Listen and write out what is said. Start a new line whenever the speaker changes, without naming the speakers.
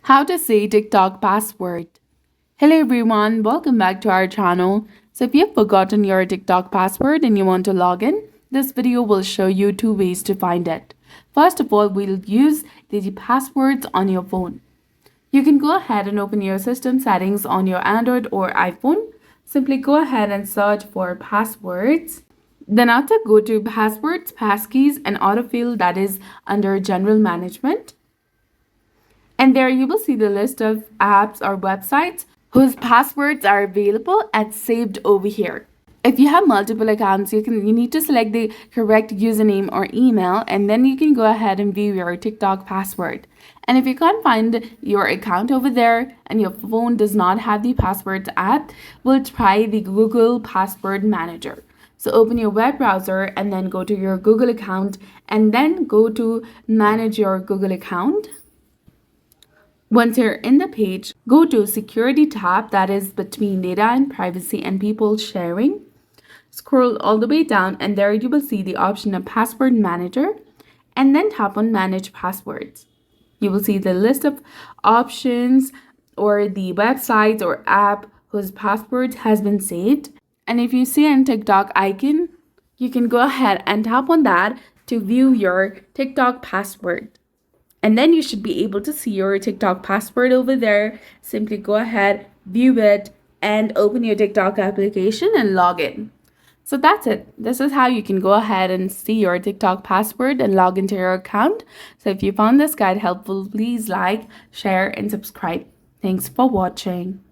How to say TikTok password. Hello everyone, welcome back to our channel. So if you've forgotten your TikTok password and you want to log in, this video will show you two ways to find it. First of all, we'll use the passwords on your phone. You can go ahead and open your system settings on your Android or iPhone. Simply go ahead and search for passwords. Then after, go to passwords, passkeys and autofill, that is under general management. And there you will see the list of apps or websites whose passwords are available and saved over here. If you have multiple accounts, you need to select the correct username or email, and then you can go ahead and view your TikTok password. And if you can't find your account over there and your phone does not have the passwords app, we'll try the Google Password Manager. So open your web browser and then go to your Google account and then go to manage your Google account. Once you're in the page, go to Security tab, that is between data and privacy and people sharing. Scroll all the way down and there you will see the option of Password Manager and then tap on Manage Passwords. You will see the list of options or the websites or app whose password has been saved. And if you see a TikTok icon, you can go ahead and tap on that to view your TikTok password. And then you should be able to see your TikTok password over there. Simply go ahead, view it, and open your TikTok application and log in. So that's it. This is how you can go ahead and see your TikTok password and log into your account. So if you found this guide helpful, please like, share, and subscribe. Thanks for watching.